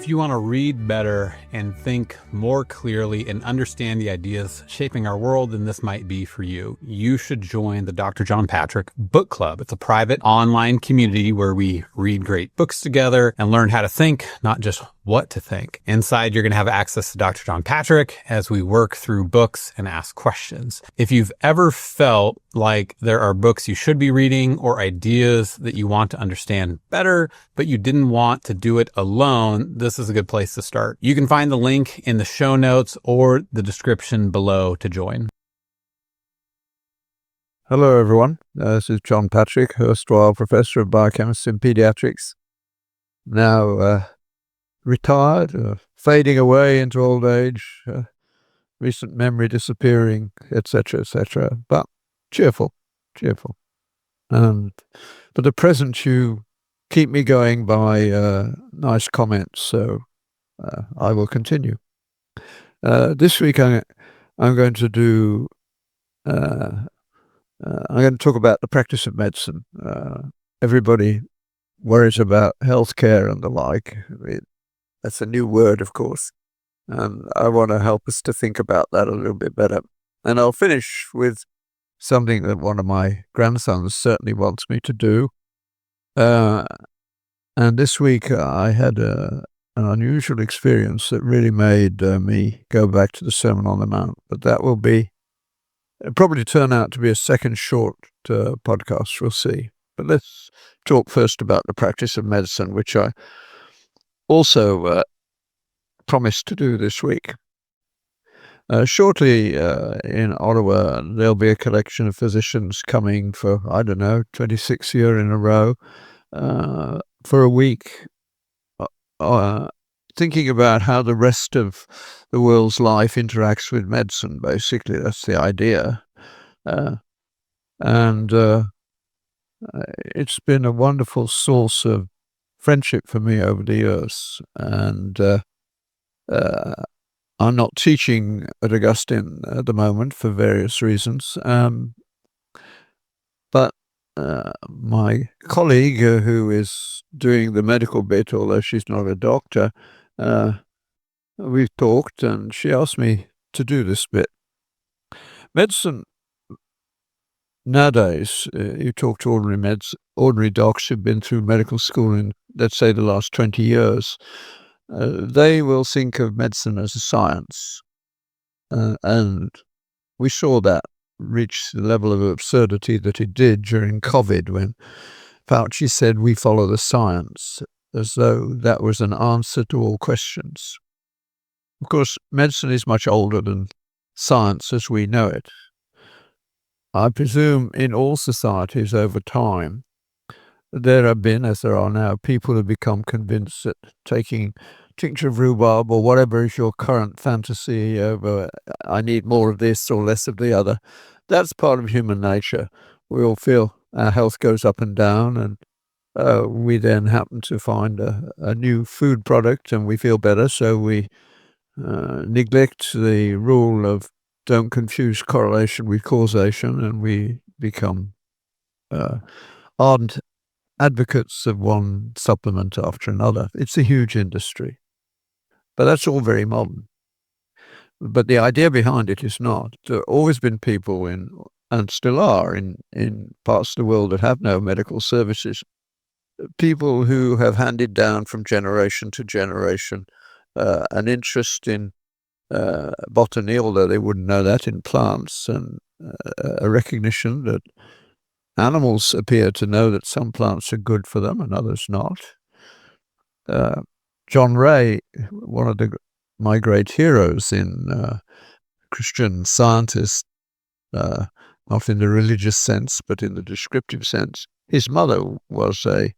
If you want to read better and think more clearly and understand the ideas shaping our world, then this might be for you. You should join the Dr. John Patrick Book Club. It's a private online community where we read great books together and learn how to think, not just what to think. Inside, you're going to have access to Dr. John Patrick as we work through books and ask questions. If you've ever felt like there are books you should be reading or ideas that you want to understand better, but you didn't want to do it alone, this is a good place to start. You can find the link in the show notes or the description below to join. Hello, everyone. This is John Patrick, erstwhile Professor of Biochemistry and Pediatrics. Now retired, fading away into old age, recent memory disappearing, etc., etc. But cheerful. And for the present, you keep me going by nice comments, so I will continue. This week I'm going to do. I'm going to talk about the practice of medicine. Everybody worries about healthcare and the like. That's a new word, of course. And I want to help us to think about that a little bit better. And I'll finish with something that one of my grandsons certainly wants me to do. And this week I had an unusual experience that really made me go back to the Sermon on the Mount. But that will probably turn out to be a second short podcast. We'll see. But let's talk first about the practice of medicine, which I also promised to do this week. Shortly in Ottawa, there'll be a collection of physicians coming for, 26th year in a row for a week, thinking about how the rest of the world's life interacts with medicine, basically. That's the idea. And it's been a wonderful source of friendship for me over the years. And I'm not teaching at Augustine at the moment for various reasons. But my colleague who is doing the medical bit, although she's not a doctor, we've talked and she asked me to do this bit. Medicine, nowadays, you talk to ordinary docs who've been through medical school in, let's say, the last 20 years, they will think of medicine as a science. And we saw that reach the level of absurdity that it did during COVID when Fauci said we follow the science, as though that was an answer to all questions. Of course, medicine is much older than science as we know it. I presume in all societies over time, there have been, as there are now, people who become convinced that taking tincture of rhubarb or whatever is your current fantasy over, I need more of this or less of the other, that's part of human nature. We all feel our health goes up and down, and we then happen to find a new food product and we feel better, so we neglect the rule of don't confuse correlation with causation, and we become ardent advocates of one supplement after another. It's a huge industry. But that's all very modern. But the idea behind it is not. There have always been people and still are in parts of the world that have no medical services, people who have handed down from generation to generation an interest in botany, although they wouldn't know that, in plants, and a recognition that animals appear to know that some plants are good for them and others not. John Ray, one of my great heroes in Christian scientist, not in the religious sense, but in the descriptive sense, his mother was a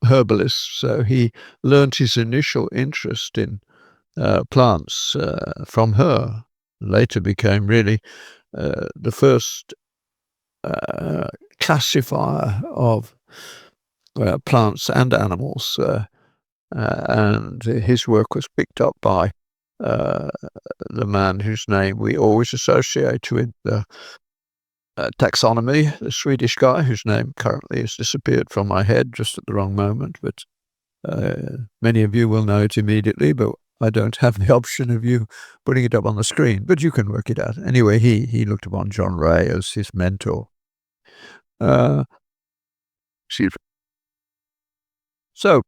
herbalist, so he learned his initial interest in plants from her. Later became really the first classifier of plants and animals, and his work was picked up by the man whose name we always associate with taxonomy, the Swedish guy whose name currently has disappeared from my head just at the wrong moment, but Many of you will know it immediately, but I don't have the option of you putting it up on the screen, but you can work it out. Anyway, he looked upon John Ray as his mentor. Excuse me. So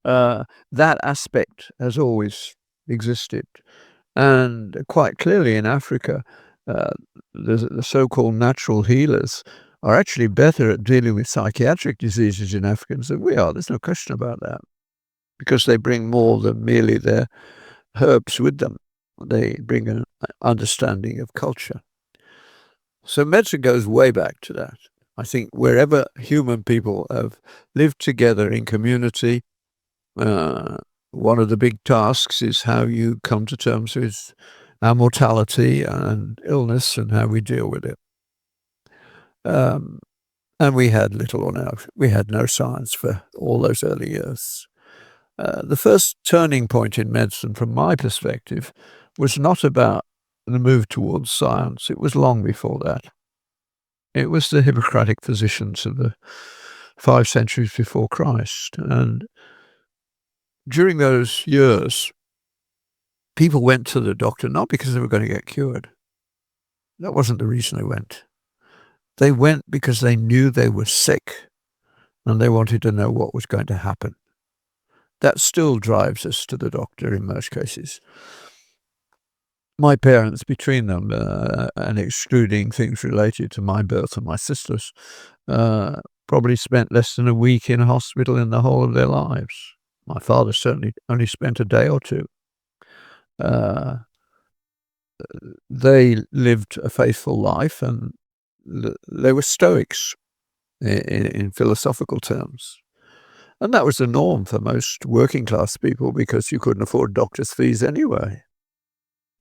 that aspect has always existed. And quite clearly in Africa, the so-called natural healers are actually better at dealing with psychiatric diseases in Africans than we are. There's no question about that, because they bring more than merely their herbs with them. They bring an understanding of culture. So medicine goes way back to that. I think wherever human people have lived together in community, one of the big tasks is how you come to terms with our mortality and illness and how we deal with it. And we had little or no, we had no science for all those early years. The first turning point in medicine, from my perspective, was not about the move towards science. It was long before that. It was the Hippocratic physicians of the 5 centuries before Christ. And during those years, people went to the doctor not because they were going to get cured. That wasn't the reason they went. They went because they knew they were sick and they wanted to know what was going to happen. That still drives us to the doctor in most cases. My parents, between them, and excluding things related to my birth and my sister's, probably spent less than a week in a hospital in the whole of their lives. My father certainly only spent a day or two. They lived a faithful life, and they were Stoics in philosophical terms. And that was the norm for most working class people, because you couldn't afford doctors' fees anyway.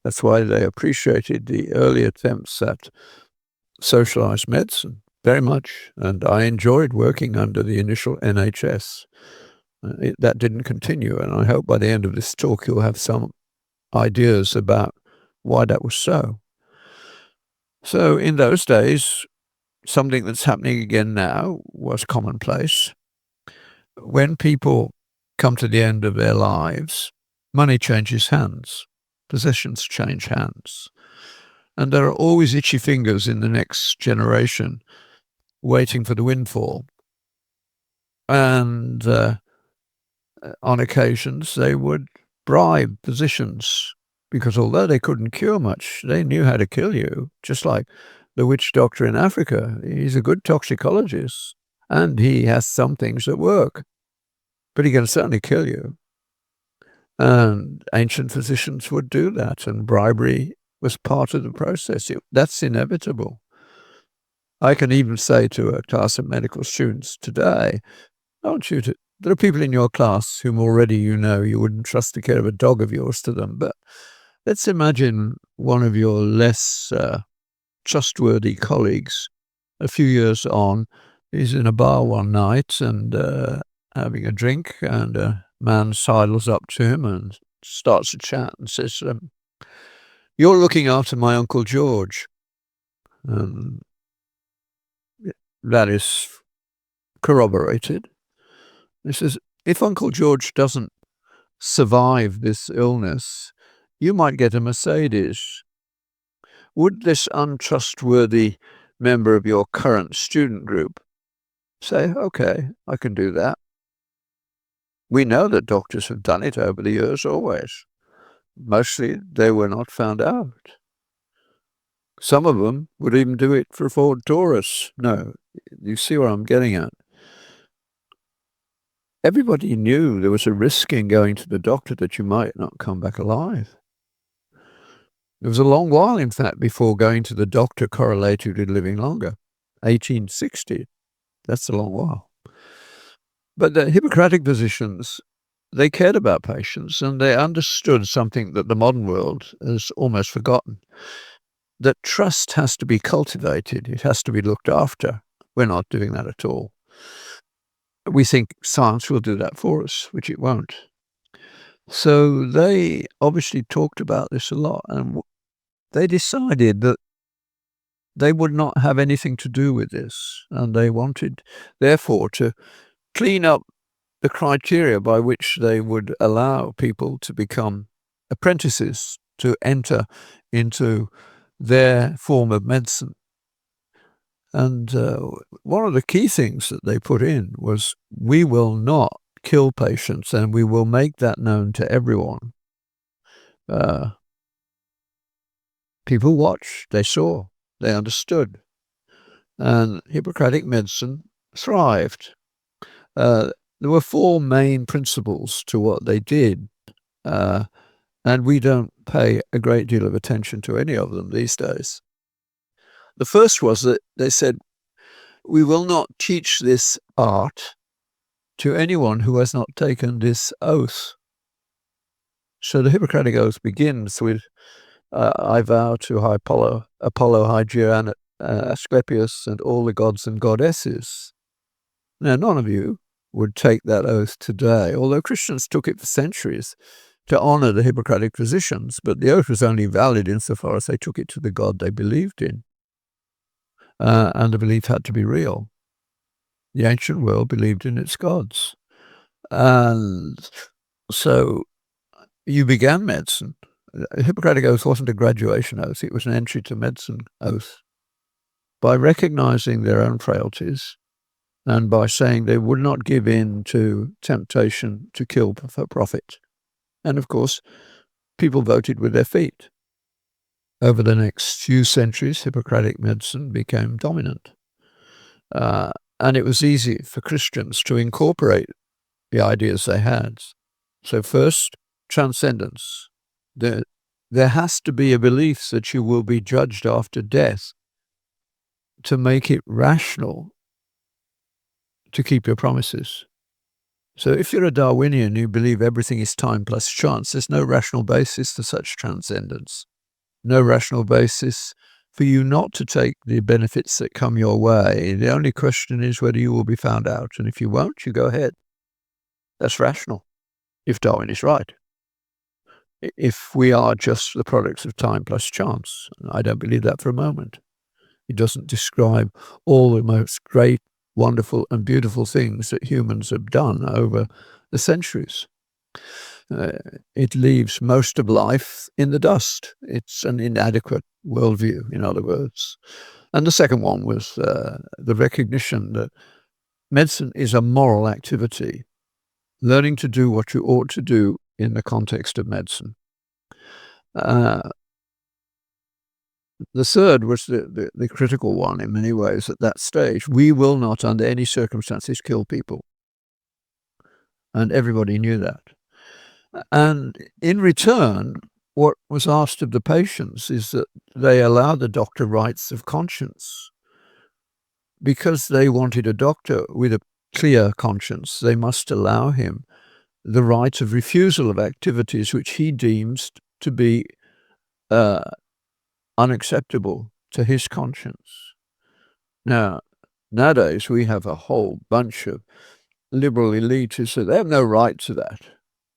That's why they appreciated the early attempts at socialized medicine very much. And I enjoyed working under the initial NHS. That didn't continue. And I hope by the end of this talk, you'll have some ideas about why that was so. So in those days, something that's happening again now was commonplace. When people come to the end of their lives, money changes hands. Possessions change hands. And there are always itchy fingers in the next generation waiting for the windfall. And on occasions, they would bribe physicians, because although they couldn't cure much, they knew how to kill you, just like the witch doctor in Africa. He's a good toxicologist, and he has some things that work, but he can certainly kill you. And ancient physicians would do that, and bribery was part of the process. That's inevitable. I can even say to a class of medical students today, there are people in your class whom already you know you wouldn't trust the care of a dog of yours to them, but let's imagine one of your less trustworthy colleagues a few years on is in a bar one night and having a drink, and a man sidles up to him and starts a chat and says, "You're looking after my Uncle George." That is corroborated. He says, "If Uncle George doesn't survive this illness, you might get a Mercedes. Would this untrustworthy member of your current student group say, okay, I can do that?" We know that doctors have done it over the years always. Mostly they were not found out. Some of them would even do it for Ford Taurus. No, you see where I'm getting at. Everybody knew there was a risk in going to the doctor that you might not come back alive. It was a long while, in fact, before going to the doctor correlated with living longer. 1860, that's a long while. But the Hippocratic physicians, they cared about patients, and they understood something that the modern world has almost forgotten, that trust has to be cultivated. It has to be looked after. We're not doing that at all. We think science will do that for us, which it won't. So they obviously talked about this a lot, and they decided that they would not have anything to do with this, and they wanted, therefore, to clean up the criteria by which they would allow people to become apprentices, to enter into their form of medicine. And one of the key things that they put in was, we will not kill patients, and we will make that known to everyone. People watched, they saw, they understood. And Hippocratic medicine thrived. There were 4 main principles to what they did, and we don't pay a great deal of attention to any of them these days. The first was that they said, we will not teach this art to anyone who has not taken this oath. So the Hippocratic oath begins with, I vow to Apollo, Hygiea, Asclepius, and all the gods and goddesses. Now, none of you would take that oath today, although Christians took it for centuries to honor the Hippocratic physicians, but the oath was only valid insofar as they took it to the God they believed in. And the belief had to be real. The ancient world believed in its gods. And so you began medicine. The Hippocratic oath wasn't a graduation oath, it was an entry to medicine oath. By recognizing their own frailties, and by saying they would not give in to temptation to kill for profit. And of course, people voted with their feet. Over the next few centuries, Hippocratic medicine became dominant. And it was easy for Christians to incorporate the ideas they had. So first, transcendence. There has to be a belief that you will be judged after death to make it rational to keep your promises. So if you're a Darwinian, you believe everything is time plus chance, there's no rational basis for such transcendence. No rational basis for you not to take the benefits that come your way. The only question is whether you will be found out. And if you won't, you go ahead. That's rational, if Darwin is right. If we are just the products of time plus chance, I don't believe that for a moment. It doesn't describe all the most great, wonderful and beautiful things that humans have done over the centuries. It leaves most of life in the dust. It's an inadequate worldview, in other words. And the second one was the recognition that medicine is a moral activity, learning to do what you ought to do in the context of medicine. The third was the critical one in many ways at that stage. We will not, under any circumstances, kill people. And everybody knew that. And in return, what was asked of the patients is that they allow the doctor rights of conscience. Because they wanted a doctor with a clear conscience, they must allow him the right of refusal of activities which he deems to be unacceptable to his conscience. Now, nowadays we have a whole bunch of liberal elites who they have no right to that.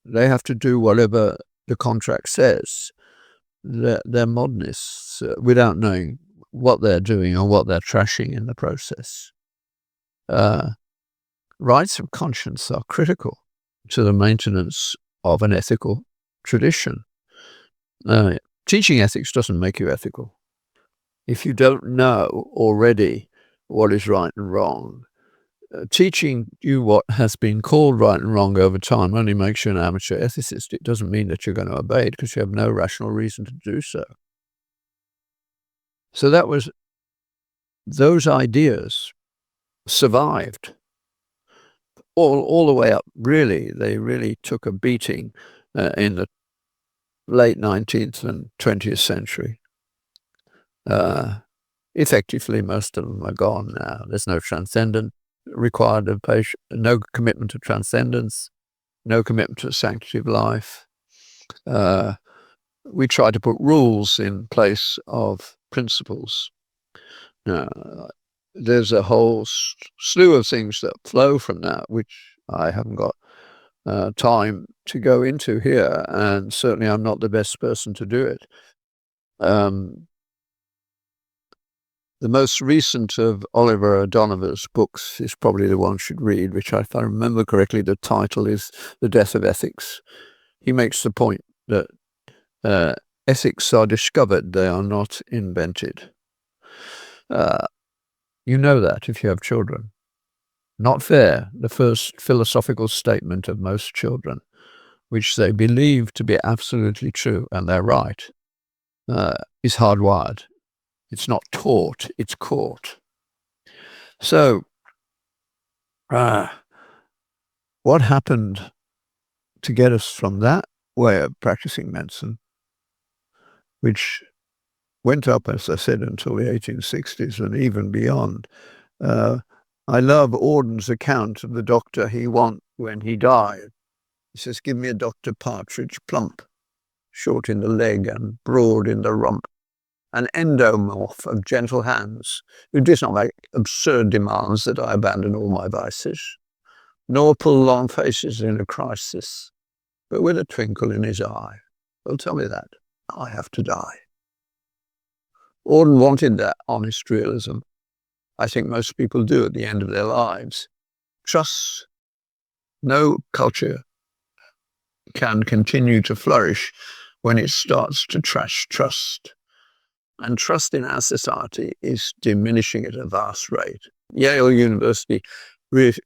They have to do whatever the contract says. They're modernists without knowing what they're doing or what they're trashing in the process. Rights of conscience are critical to the maintenance of an ethical tradition. Teaching ethics doesn't make you ethical. If you don't know already what is right and wrong, teaching you what has been called right and wrong over time only makes you an amateur ethicist. It doesn't mean that you're going to obey it because you have no rational reason to do so. So that was, those ideas survived all the way up. Really, they really took a beating in the late 19th and 20th century. Effectively, most of them are gone now. There's no transcendent required of patient, no commitment to transcendence, no commitment to the sanctity of life. We try to put rules in place of principles. There's a whole slew of things that flow from that, which I haven't got time to go into here, and certainly I'm not the best person to do it. The most recent of Oliver O'Donovan's books is probably the one you should read, which, if I remember correctly, the title is The Death of Ethics. He makes the point that ethics are discovered, they are not invented. You know that if you have children. Not fair, the first philosophical statement of most children, which they believe to be absolutely true, and they're right, is hardwired. It's not taught, it's caught. So, what happened to get us from that way of practicing medicine, which went up, as I said, until the 1860s and even beyond? I love Auden's account of the doctor he won when he died. He says, "Give me a Dr. Partridge, plump, short in the leg and broad in the rump, an endomorph of gentle hands, who did not make absurd demands that I abandon all my vices, nor pull long faces in a crisis, but with a twinkle in his eye. Well, tell me that. I have to die." Auden wanted that honest realism. I think most people do at the end of their lives. Trust. No culture can continue to flourish when it starts to trash trust. And trust in our society is diminishing at a vast rate. Yale University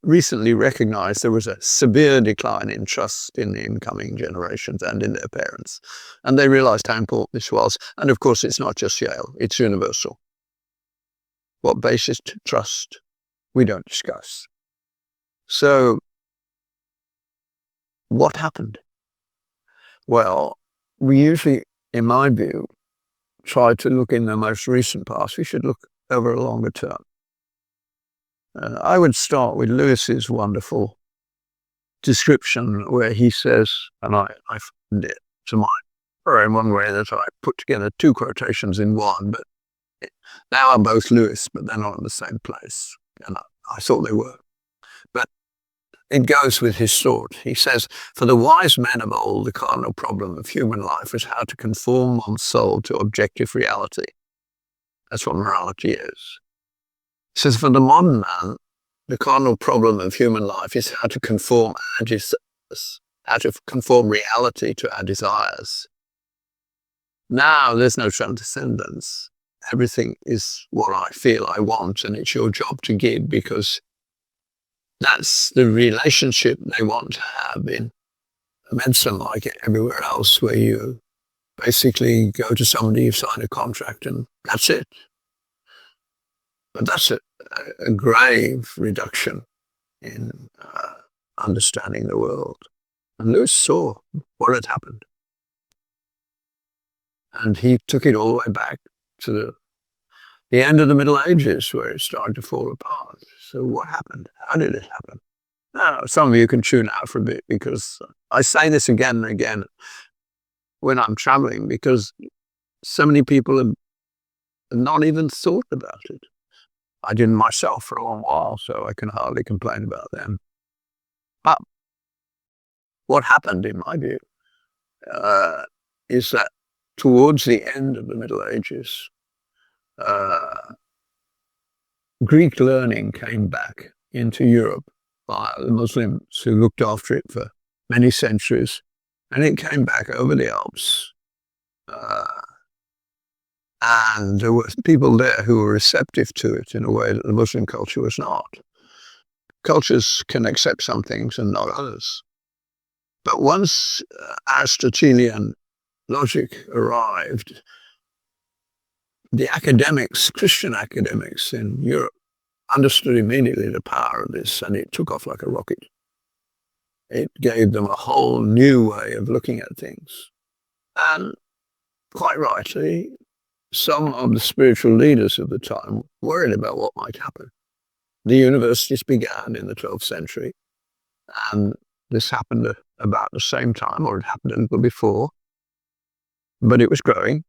recently recognized there was a severe decline in trust in the incoming generations and in their parents. And they realized how important this was. And of course, it's not just Yale, it's universal. What basis to trust, we don't discuss. So, what happened? Well, we usually, in my view, try to look in the most recent past. We should look over a longer term. I would start with Lewis's wonderful description where he says, and I found it to my, or in one way that I put together two quotations in one, but they are both Lewis, but they're not in the same place. And I thought they were. But it goes with his thought. He says, "For the wise men of old, the cardinal problem of human life is how to conform one's soul to objective reality." That's what morality is. He says, "For the modern man, the cardinal problem of human life is how to conform reality to our desires. Now there's no transcendence. Everything is what I feel I want, and it's your job to give, because that's the relationship they want to have in medicine, like everywhere else, where you basically go to somebody, you sign a contract, and that's it." But that's a grave reduction in understanding the world. And Lewis saw what had happened. And he took it all the way back to the end of the Middle Ages, where it started to fall apart. So what happened? How did it happen? Now, some of you can tune out for a bit, because I say this again and again when I'm traveling, because so many people have not even thought about it. I didn't myself for a long while, so I can hardly complain about them. But what happened, in my view, is that towards the end of the Middle Ages, Greek learning came back into Europe by the Muslims who looked after it for many centuries, and it came back over the Alps. And there were people there who were receptive to it in a way that the Muslim culture was not. Cultures can accept some things and not others. But once Aristotelian logic arrived, the academics, Christian academics in Europe, understood immediately the power of this, and it took off like a rocket. It gave them a whole new way of looking at things. And quite rightly, some of the spiritual leaders of the time worried about what might happen. The universities began in the 12th century, and this happened about the same time, or it happened a little before, but it was growing.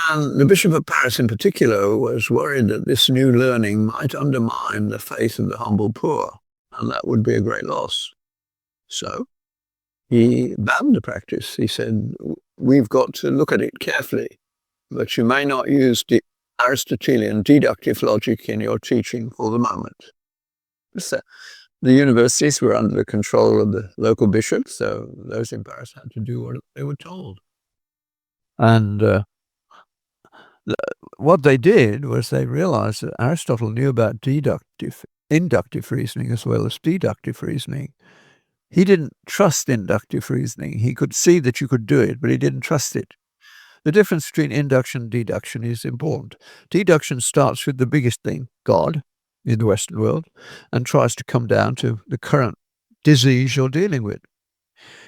And the Bishop of Paris in particular was worried that this new learning might undermine the faith of the humble poor, and that would be a great loss. So he banned the practice. He said, "We've got to look at it carefully, but you may not use Aristotelian deductive logic in your teaching for the moment. So the universities were under the control of the local bishops, so those in Paris had to do what they were told. And what they did was they realized that Aristotle knew about inductive reasoning as well as deductive reasoning. He didn't trust inductive reasoning. He could see that you could do it, but he didn't trust it. The difference between induction and deduction is important. Deduction starts with the biggest thing, God, in the Western world, and tries to come down to the current disease you're dealing with.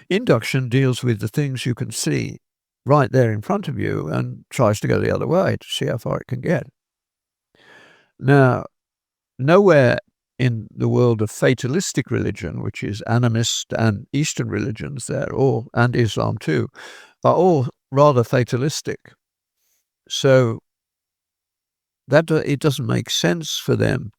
Induction deals with the things you can see right there in front of you and tries to go the other way to see how far it can get. Now, nowhere in the world of fatalistic religion, which is animist and Eastern religions, and Islam too, are all rather fatalistic. So that it doesn't make sense for them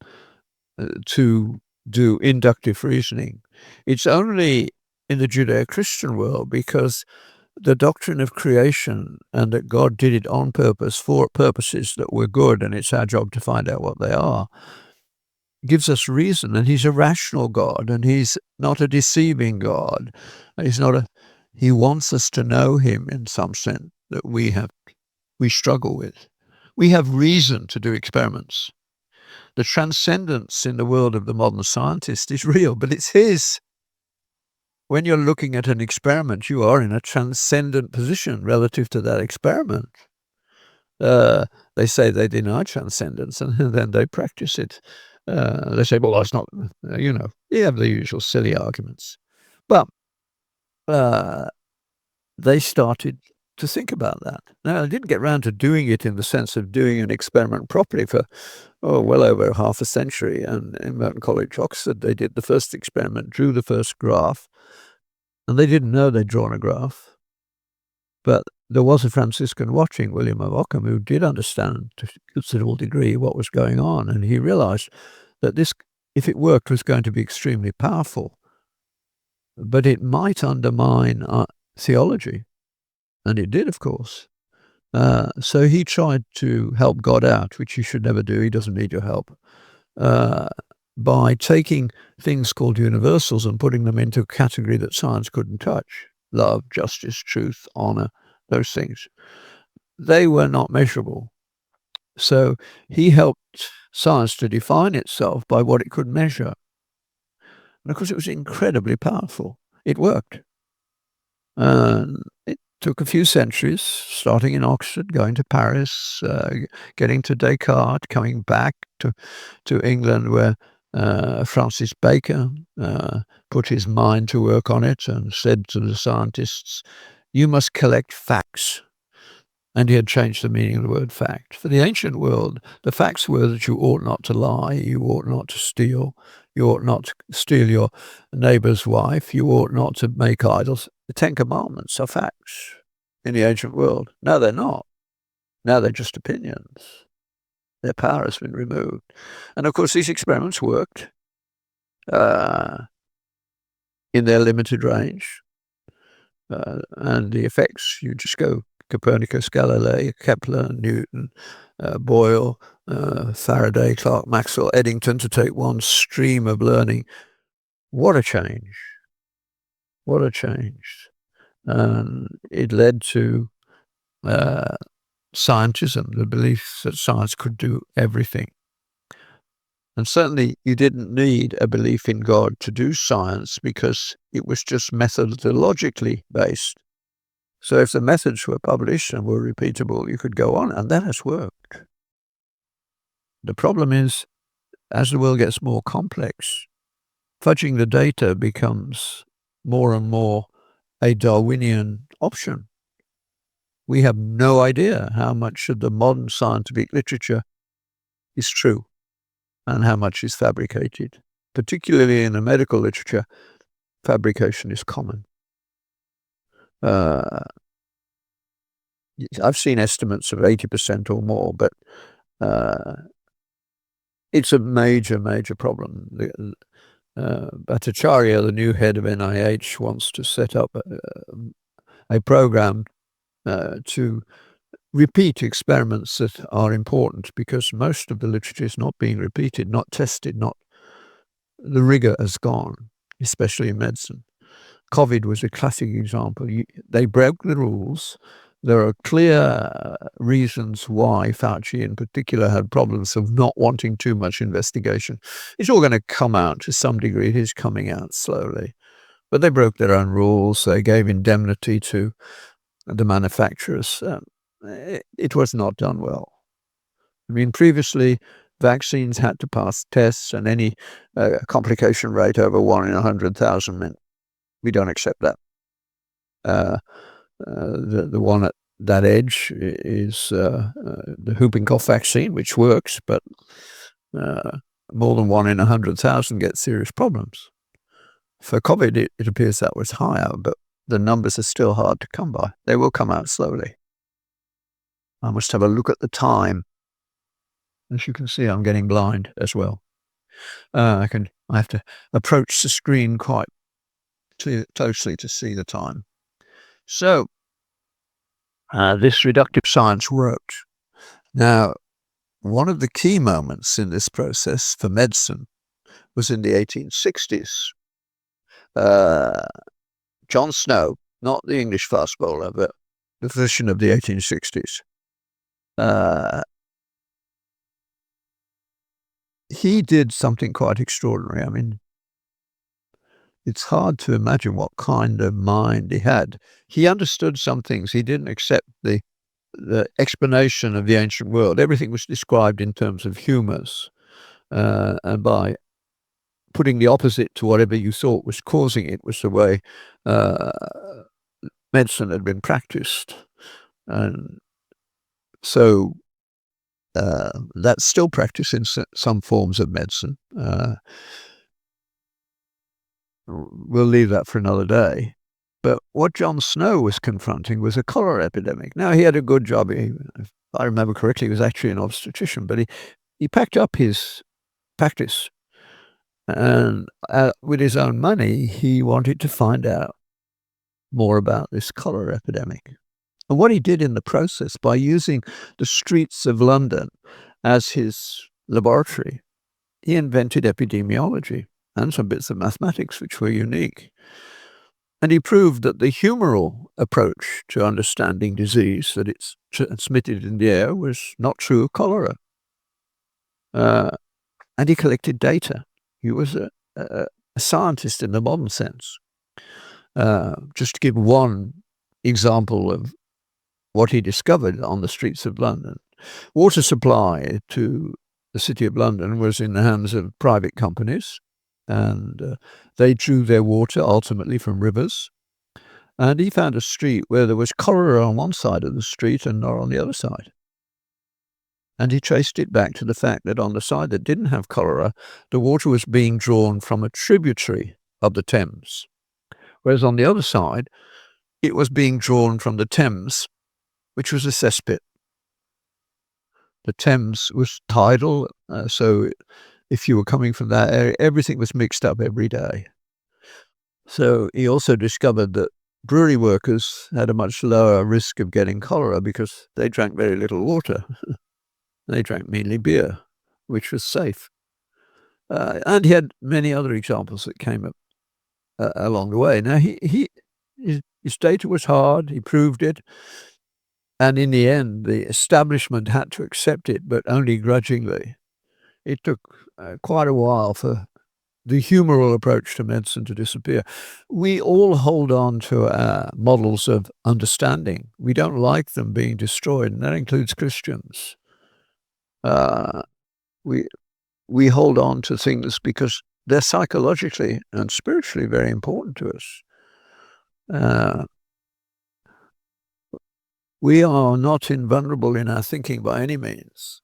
to do inductive reasoning. It's only in the Judeo-Christian world because the doctrine of creation and that God did it on purpose for purposes that were good, and it's our job to find out what they are, gives us reason. And he's a rational God, and he's not a deceiving God. He wants us to know him in some sense that we struggle with. We have reason to do experiments. The transcendence in the world of the modern scientist is real, but it's his. When you're looking at an experiment, you are in a transcendent position relative to that experiment. They say they deny transcendence, and then they practice it. They say, well, that's not, you have the usual silly arguments. But they started to think about that. Now, I didn't get around to doing it in the sense of doing an experiment properly for, well over half a century. And in Merton College, Oxford, they did the first experiment, drew the first graph, and they didn't know they'd drawn a graph. But there was a Franciscan watching, William of Ockham, who did understand to a considerable degree what was going on. And he realized that this, if it worked, was going to be extremely powerful. But it might undermine theology. And it did, of course. So he tried to help God out, which he should never do. He doesn't need your help. By taking things called universals and putting them into a category that science couldn't touch. Love, justice, truth, honor, those things. They were not measurable. So he helped science to define itself by what it could measure. And of course, it was incredibly powerful. It worked. It took a few centuries, starting in Oxford, going to Paris, getting to Descartes, coming back to England, where Francis Bacon put his mind to work on it and said to the scientists, you must collect facts. And he had changed the meaning of the word fact. For the ancient world, the facts were that you ought not to lie, you ought not to steal, you ought not to steal your neighbor's wife, you ought not to make idols. The 10 Commandments are facts in the ancient world. Now they're not. Now they're just opinions. Their power has been removed. And of course, these experiments worked in their limited range. And the effects, you just go Copernicus, Galilei, Kepler, Newton, Boyle, Faraday, Clark, Maxwell, Eddington, to take one stream of learning. What a change. What a change. It led to scientism, the belief that science could do everything. And certainly you didn't need a belief in God to do science because it was just methodologically based. So if the methods were published and were repeatable, you could go on, and that has worked. The problem is, as the world gets more complex, fudging the data becomes more and more a Darwinian option. We have no idea how much of the modern scientific literature is true and how much is fabricated. Particularly in the medical literature, fabrication is common. I've seen estimates of 80% or more, but it's a major, major problem. Bhattacharya, the new head of NIH, wants to set up a program to repeat experiments that are important, because most of the literature is not being repeated, not tested, the rigor has gone, especially in medicine. COVID was a classic example. They broke the rules. There are clear reasons why Fauci in particular had problems of not wanting too much investigation. It's all going to come out to some degree. It is coming out slowly. But they broke their own rules. They gave indemnity to the manufacturers. It was not done well. I mean, previously, vaccines had to pass tests, and any complication rate over 1 in 100,000 meant we don't accept that. The one at that edge is the whooping cough vaccine, which works, but more than 1 in 100,000 gets serious problems. For COVID, it appears that was higher, but the numbers are still hard to come by. They will come out slowly. I must have a look at the time. As you can see, I'm getting blind as well. I have to approach the screen quite closely to see the time. So, this reductive science worked. Now, one of the key moments in this process for medicine was in the 1860s. John Snow, not the English fast bowler, but the physician of the 1860s, he did something quite extraordinary. I mean, it's hard to imagine what kind of mind he had. He understood some things. He didn't accept the explanation of the ancient world. Everything was described in terms of humours, and by putting the opposite to whatever you thought was causing it was the way medicine had been practiced. And so that's still practiced in some forms of medicine. We'll leave that for another day. But what John Snow was confronting was a cholera epidemic. Now, he had a good job. If I remember correctly, he was actually an obstetrician, but he packed up his practice, and with his own money, he wanted to find out more about this cholera epidemic. And what he did in the process, by using the streets of London as his laboratory, he invented epidemiology and some bits of mathematics which were unique. And he proved that the humoral approach to understanding disease, that it's transmitted in the air, was not true of cholera. And he collected data. He was a scientist in the modern sense. Just to give one example of what he discovered on the streets of London, water supply to the City of London was in the hands of private companies, and they drew their water ultimately from rivers. And he found a street where there was cholera on one side of the street and not on the other side. And he traced it back to the fact that on the side that didn't have cholera, the water was being drawn from a tributary of the Thames, whereas on the other side, it was being drawn from the Thames, which was a cesspit. The Thames was tidal, so if you were coming from that area, everything was mixed up every day. So he also discovered that brewery workers had a much lower risk of getting cholera because they drank very little water. They drank mainly beer, which was safe. And he had many other examples that came up along the way. Now, his data was hard. He proved it. And in the end, the establishment had to accept it, but only grudgingly. It took quite a while for the humoral approach to medicine to disappear. We all hold on to models of understanding. We don't like them being destroyed, and that includes Christians. We hold on to things because they're psychologically and spiritually very important to us. We are not invulnerable in our thinking by any means.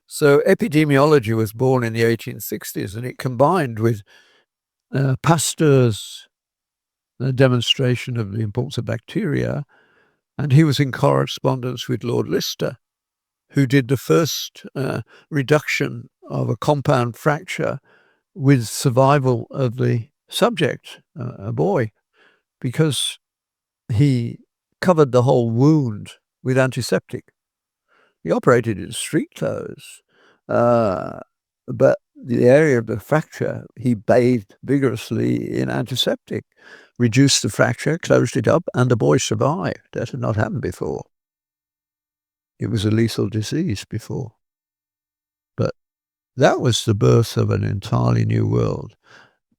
So epidemiology was born in the 1860s, and it combined with Pasteur's demonstration of the importance of bacteria, and he was in correspondence with Lord Lister, who did the first reduction of a compound fracture with survival of the subject, a boy, because he covered the whole wound with antiseptic. He operated in street clothes. But the area of the fracture, he bathed vigorously in antiseptic, reduced the fracture, closed it up, and the boy survived. That had not happened before. It was a lethal disease before. But that was the birth of an entirely new world.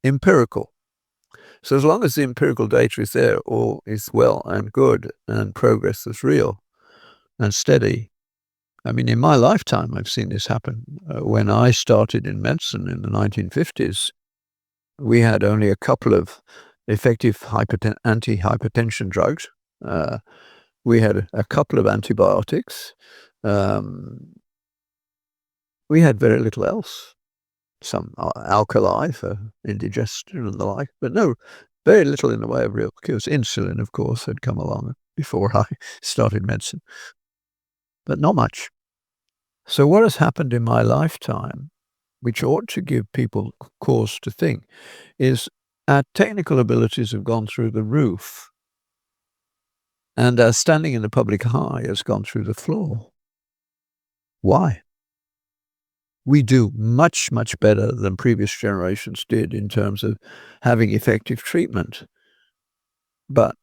Empirical. So as long as the empirical data is there, all is well and good, and progress is real and steady. I mean, in my lifetime, I've seen this happen. When I started in medicine in the 1950s, we had only a couple of effective anti-hypertension drugs. We had a couple of antibiotics. We had very little else. Some alkali for indigestion and the like, but no, very little in the way of real cures. Insulin, of course, had come along before I started medicine, but not much. So what has happened in my lifetime, which ought to give people cause to think, is our technical abilities have gone through the roof, and our standing in the public eye has gone through the floor. Why? We do much, much better than previous generations did in terms of having effective treatment. But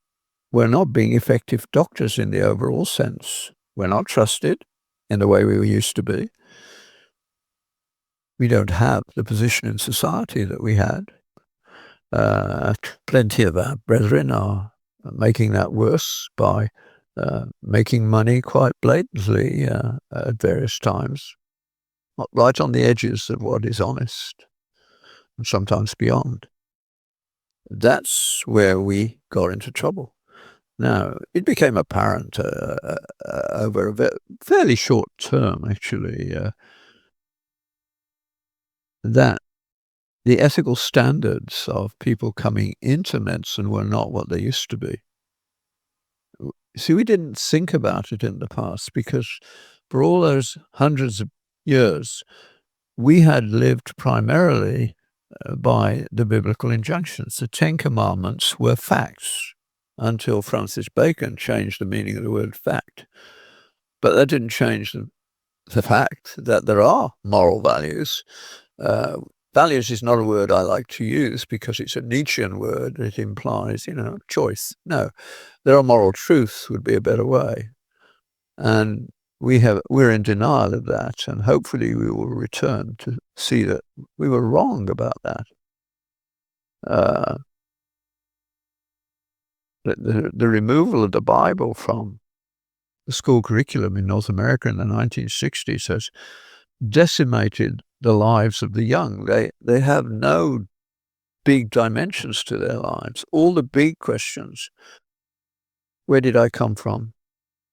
we're not being effective doctors in the overall sense. We're not trusted in the way we used to be. We don't have the position in society that we had. Plenty of our brethren are making that worse by making money quite blatantly at various times, right on the edges of what is honest, and sometimes beyond. That's where we got into trouble. Now, it became apparent over a fairly short term, actually, that the ethical standards of people coming into medicine were not what they used to be. See, we didn't think about it in the past because for all those hundreds of years, we had lived primarily by the biblical injunctions. The Ten Commandments were facts until Francis Bacon changed the meaning of the word fact. But that didn't change the fact that there are moral values. Values is not a word I like to use because it's a Nietzschean word. It implies, choice. No, there are moral truths would be a better way. And we're in denial of that, and hopefully we will return to see that we were wrong about that. The removal of the Bible from the school curriculum in North America in the 1960s has decimated the lives of the young. They have no big dimensions to their lives. All the big questions: where did I come from?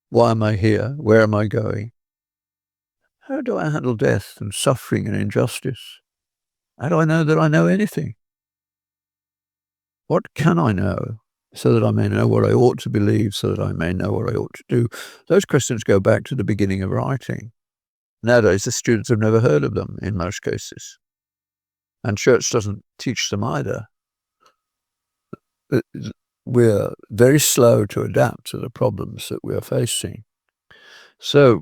Why am I here? Where am I going? How do I handle death and suffering and injustice? How do I know that I know anything? What can I know so that I may know what I ought to believe, so that I may know what I ought to do? Those questions go back to the beginning of writing. Nowadays, the students have never heard of them in most cases. And church doesn't teach them either. We're very slow to adapt to the problems that we're facing. So,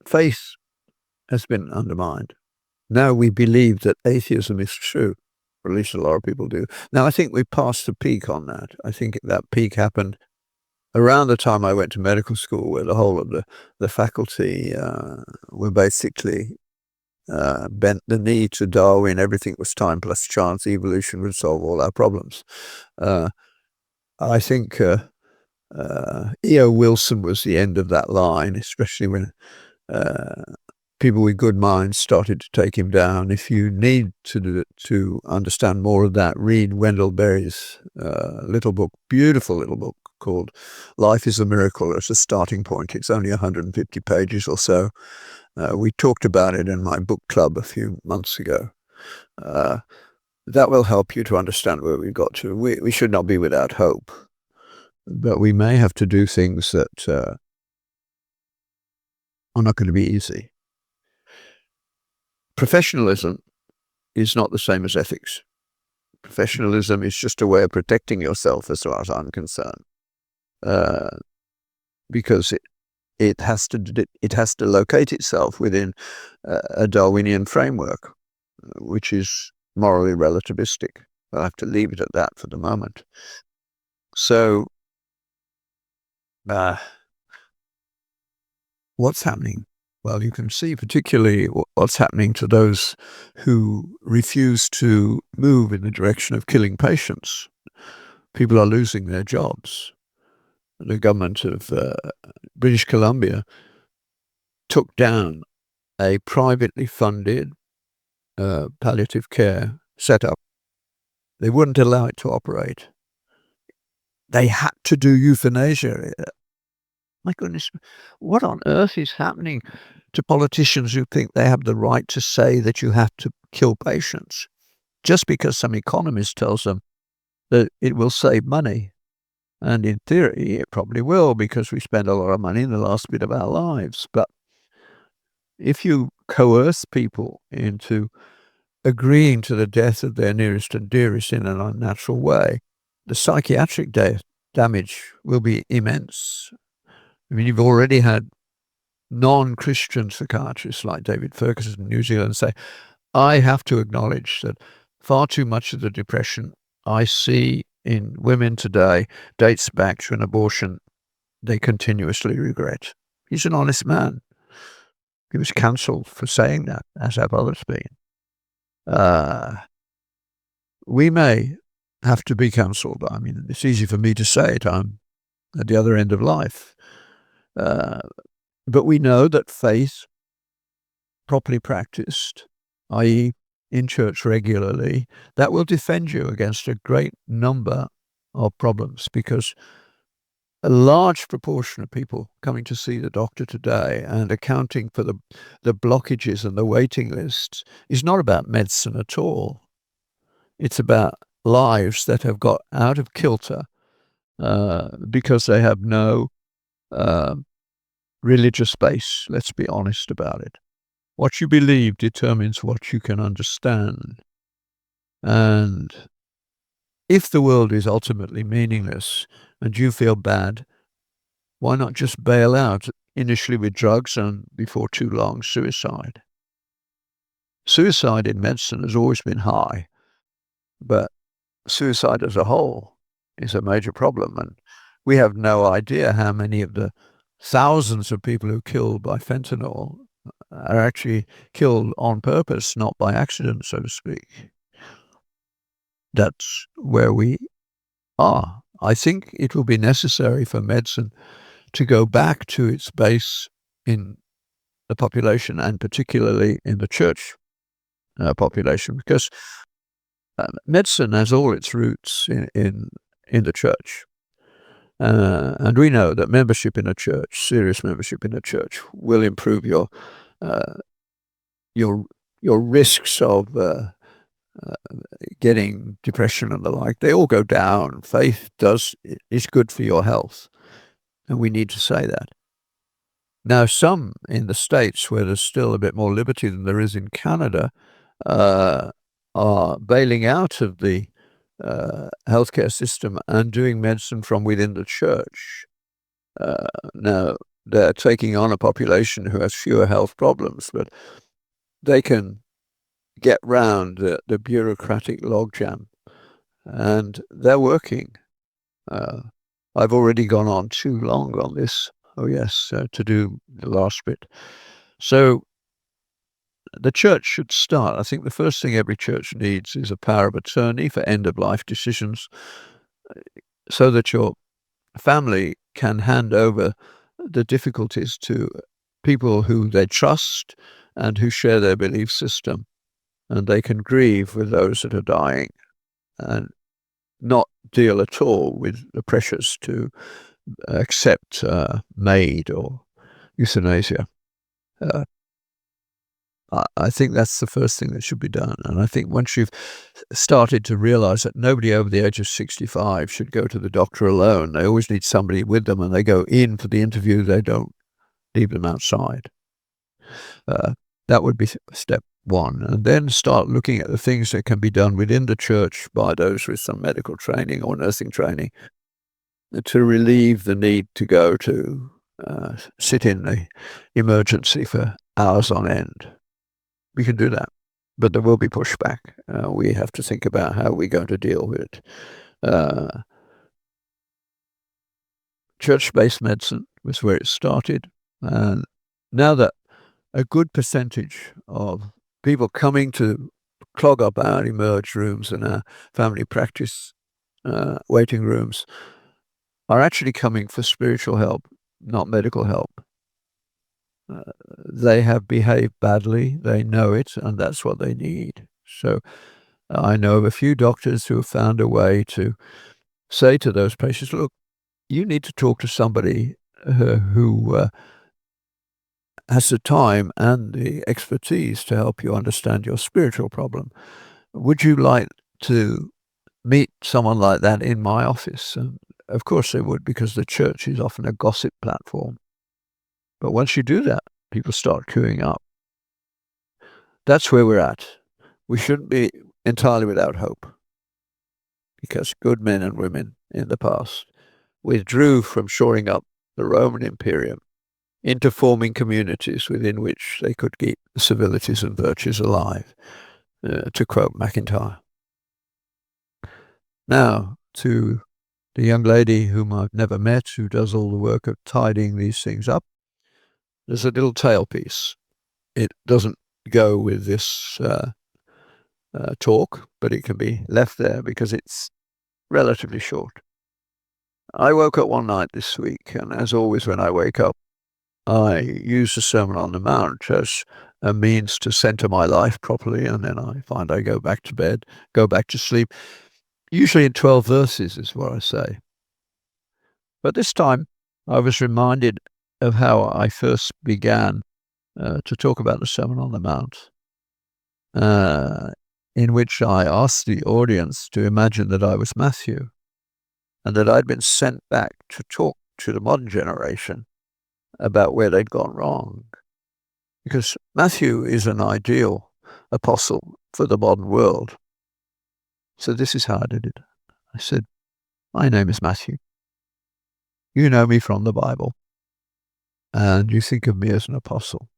faith has been undermined. Now we believe that atheism is true, or at least a lot of people do. Now, I think we passed the peak on that. I think that peak happened around the time I went to medical school, where the whole of the faculty were basically bent the knee to Darwin. Everything was time plus chance. Evolution would solve all our problems. I think E.O. Wilson was the end of that line, especially when people with good minds started to take him down. If you need to understand more of that, read Wendell Berry's little book, beautiful little book called Life is a Miracle as a starting point. It's only 150 pages or so. We talked about it in my book club a few months ago. That will help you to understand where we got to. We should not be without hope, but we may have to do things that are not going to be easy. Professionalism is not the same as ethics. Professionalism is just a way of protecting yourself as far as I'm concerned. because it has to locate itself within a Darwinian framework, which is morally relativistic. I'll have to leave it at that for the moment. So, what's happening? Well, you can see particularly what's happening to those who refuse to move in the direction of killing patients. People are losing their jobs. The government of British Columbia took down a privately funded palliative care setup. They wouldn't allow it to operate. They had to do euthanasia. My goodness, what on earth is happening to politicians who think they have the right to say that you have to kill patients just because some economist tells them that it will save money? And in theory, it probably will, because we spend a lot of money in the last bit of our lives. But if you coerce people into agreeing to the death of their nearest and dearest in an unnatural way, the psychiatric damage will be immense. I mean, you've already had non-Christian psychiatrists like David Ferguson in New Zealand say, I have to acknowledge that far too much of the depression I see in women today dates back to an abortion they continuously regret. He's an honest man. He was cancelled for saying that, as have others been. We may have to be cancelled. I mean, it's easy for me to say it. I'm at the other end of life. But we know that faith, properly practiced, i.e. in church regularly, that will defend you against a great number of problems, because a large proportion of people coming to see the doctor today and accounting for the blockages and the waiting lists is not about medicine at all. It's about lives that have got out of kilter because they have no religious base. Let's be honest about it. What you believe determines what you can understand. And if the world is ultimately meaningless and you feel bad, why not just bail out, initially with drugs and before too long, suicide? Suicide in medicine has always been high, but suicide as a whole is a major problem. And we have no idea how many of the thousands of people who are killed by fentanyl are actually killed on purpose, not by accident, so to speak. That's where we are. I think it will be necessary for medicine to go back to its base in the population, and particularly in the church population, because medicine has all its roots in the church. And we know that membership in a church, serious membership in a church, will improve your risks of getting depression and the like. They all go down. Faith is good for your health, and we need to say that. Now, some in the States, where there's still a bit more liberty than there is in Canada, are bailing out of the healthcare system and doing medicine from within the church. Now, they're taking on a population who has fewer health problems, but they can get round the bureaucratic logjam, and they're working. I've already gone on too long on this. Oh yes, to do the last bit. So the church should start. I think the first thing every church needs is a power of attorney for end-of-life decisions, so that your family can hand over the difficulties to people who they trust and who share their belief system, and they can grieve with those that are dying and not deal at all with the pressures to accept MAID or euthanasia. I think that's the first thing that should be done. And I think once you've started to realize that nobody over the age of 65 should go to the doctor alone, they always need somebody with them, and they go in for the interview, they don't leave them outside. That would be step one. And then start looking at the things that can be done within the church by those with some medical training or nursing training to relieve the need to go to sit in the emergency for hours on end. We can do that, but there will be pushback. We have to think about how we're going to deal with it. Church-based medicine was where it started, and now that a good percentage of people coming to clog up our emerge rooms and our family practice waiting rooms are actually coming for spiritual help, not medical help. They have behaved badly, they know it, and that's what they need. So I know of a few doctors who have found a way to say to those patients, look, you need to talk to somebody who has the time and the expertise to help you understand your spiritual problem. Would you like to meet someone like that in my office? And of course they would, because the church is often a gossip platform. But once you do that, people start queuing up. That's where we're at. We shouldn't be entirely without hope, because good men and women in the past withdrew from shoring up the Roman Imperium into forming communities within which they could keep the civilities and virtues alive, to quote MacIntyre. Now, to the young lady whom I've never met, who does all the work of tidying these things up, there's a little tailpiece. It doesn't go with this talk, but it can be left there because it's relatively short. I woke up one night this week, and as always when I wake up, I use the Sermon on the Mount as a means to center my life properly, and then I find I go back to bed, go back to sleep. Usually in 12 verses is what I say. But this time I was reminded of how I first began to talk about the Sermon on the Mount, in which I asked the audience to imagine that I was Matthew and that I'd been sent back to talk to the modern generation about where they'd gone wrong. Because Matthew is an ideal apostle for the modern world. So this is how I did it. I said, my name is Matthew. You know me from the Bible, and you think of me as an apostle.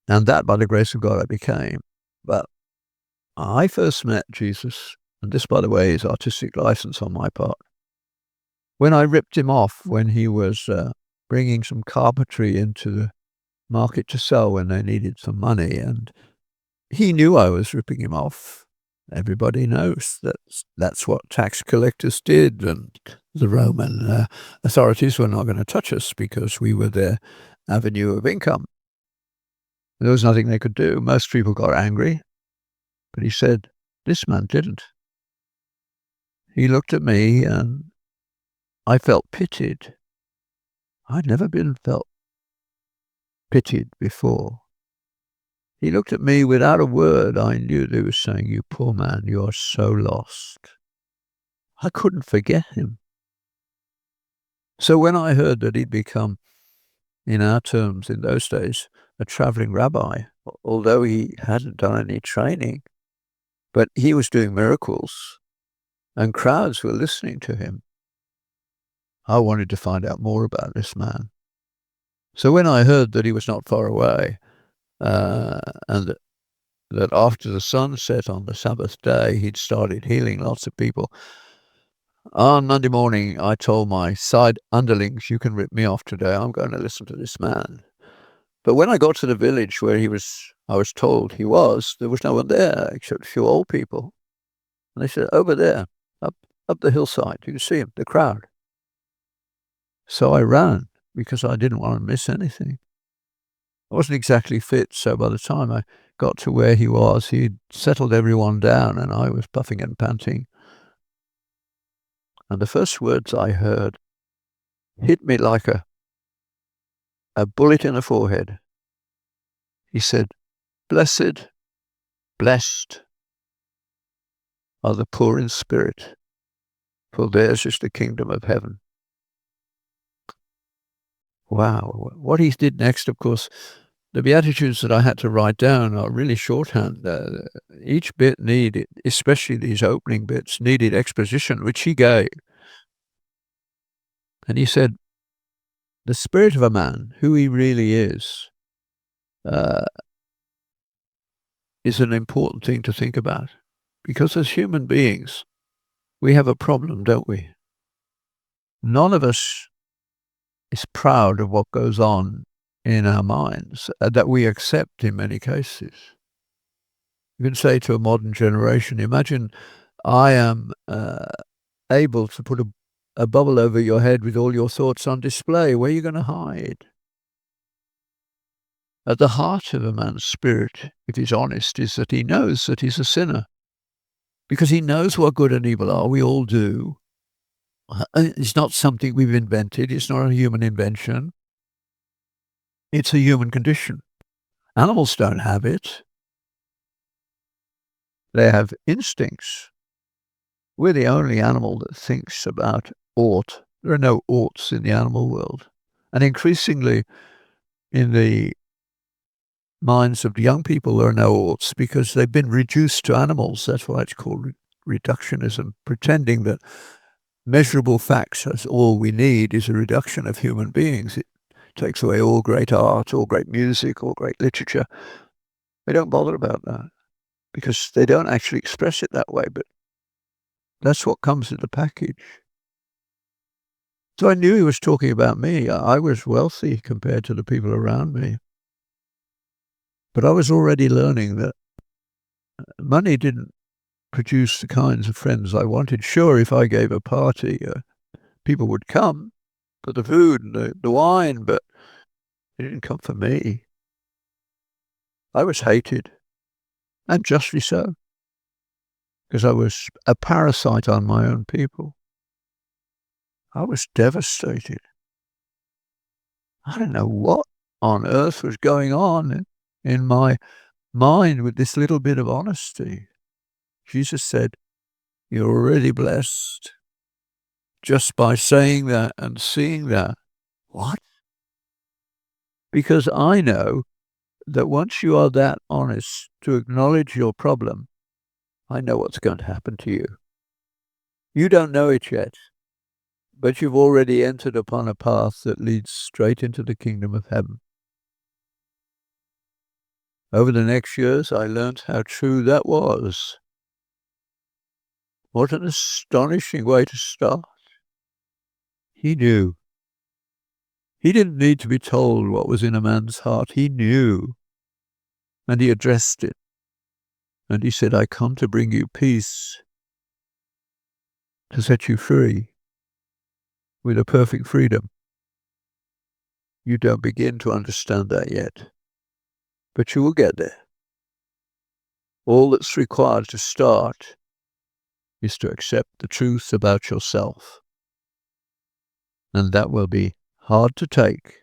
And that by the grace of God I became. But I first met Jesus, and this, by the way, is artistic license on my part, when I ripped him off when he was bringing some carpentry into the market to sell when they needed some money. And he knew I was ripping him off. Everybody knows that's what tax collectors did, and the Roman authorities were not going to touch us because we were their avenue of income. There was nothing they could do. Most people got angry, but he said, this man didn't. He looked at me and I felt pitied. I'd never been felt pitied before. He looked at me without a word. I knew that he was saying, you poor man, you are so lost. I couldn't forget him. So when I heard that he'd become, in our terms in those days, a traveling rabbi, although he hadn't done any training, but he was doing miracles and crowds were listening to him, I wanted to find out more about this man. So when I heard that he was not far away, and that after the sun set on the Sabbath day, he'd started healing lots of people, on Monday morning, I told my side underlings, you can rip me off today. I'm going to listen to this man. But when I got to the village where I was told he was, there was no one there except a few old people. And they said, over there, up the hillside, you can see him, the crowd. So I ran because I didn't want to miss anything. I wasn't exactly fit, so by the time I got to where he was, he'd settled everyone down and I was puffing and panting. And the first words I heard hit me like a bullet in the forehead. He said, blessed, blessed are the poor in spirit, for theirs is the kingdom of heaven. Wow. What he did next, of course, the Beatitudes that I had to write down are really shorthand. Each bit needed, especially these opening bits, needed exposition, which he gave. And he said, the spirit of a man, who he really is an important thing to think about. Because as human beings, we have a problem, don't we? None of us is proud of what goes on in our minds, that we accept in many cases. You can say to a modern generation, imagine I am able to put a bubble over your head with all your thoughts on display. Where are you going to hide? At the heart of a man's spirit, if he's honest, is that he knows that he's a sinner. Because he knows what good and evil are. We all do. It's not something we've invented. It's not a human invention. It's a human condition. Animals don't have it. They have instincts. We're the only animal that thinks about ought. There are no oughts in the animal world. And increasingly in the minds of young people, there are no oughts because they've been reduced to animals. That's why it's called reductionism, pretending that measurable facts as all we need is a reduction of human beings. It takes away all great art, all great music, all great literature. They don't bother about that because they don't actually express it that way, but that's what comes in the package. So I knew he was talking about me. I was wealthy compared to the people around me. But I was already learning that money didn't produce the kinds of friends I wanted. Sure, if I gave a party, people would come for the food and the wine, but they didn't come for me. I was hated, and justly so, because I was a parasite on my own people. I was devastated. I don't know what on earth was going on in my mind with this little bit of honesty. Jesus said, "You're already blessed just by saying that and seeing that." What? Because I know that once you are that honest to acknowledge your problem, I know what's going to happen to you. You don't know it yet, but you've already entered upon a path that leads straight into the kingdom of heaven. Over the next years, I learned how true that was. What an astonishing way to start. He knew. He didn't need to be told what was in a man's heart. He knew. And he addressed it. And he said, "I come to bring you peace, to set you free with a perfect freedom." You don't begin to understand that yet, but you will get there. All that's required to start is to accept the truth about yourself. And that will be hard to take,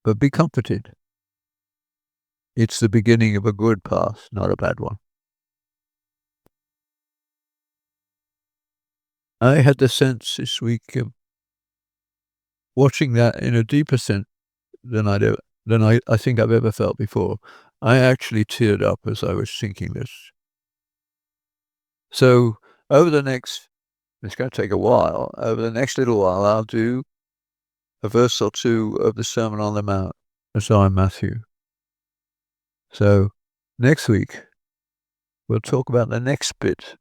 but be comforted. It's the beginning of a good path, not a bad one. I had the sense this week of watching that in a deeper sense than I think I've ever felt before. I actually teared up as I was thinking this. So over the next, it's going to take a while, over the next little while, I'll do a verse or two of the Sermon on the Mount as I'm Matthew. So next week, we'll talk about the next bit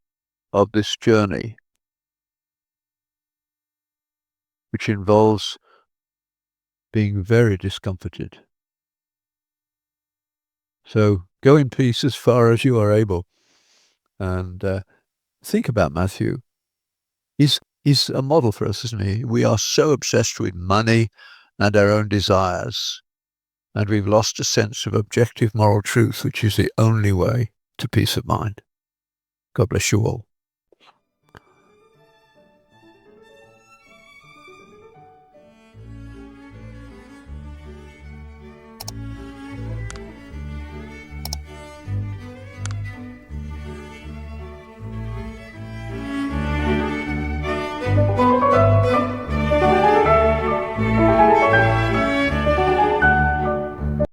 of this journey, which involves being very discomforted. So go in peace as far as you are able. And think about Matthew. He's a model for us, isn't he? We are so obsessed with money and our own desires, and we've lost a sense of objective moral truth, which is the only way to peace of mind. God bless you all.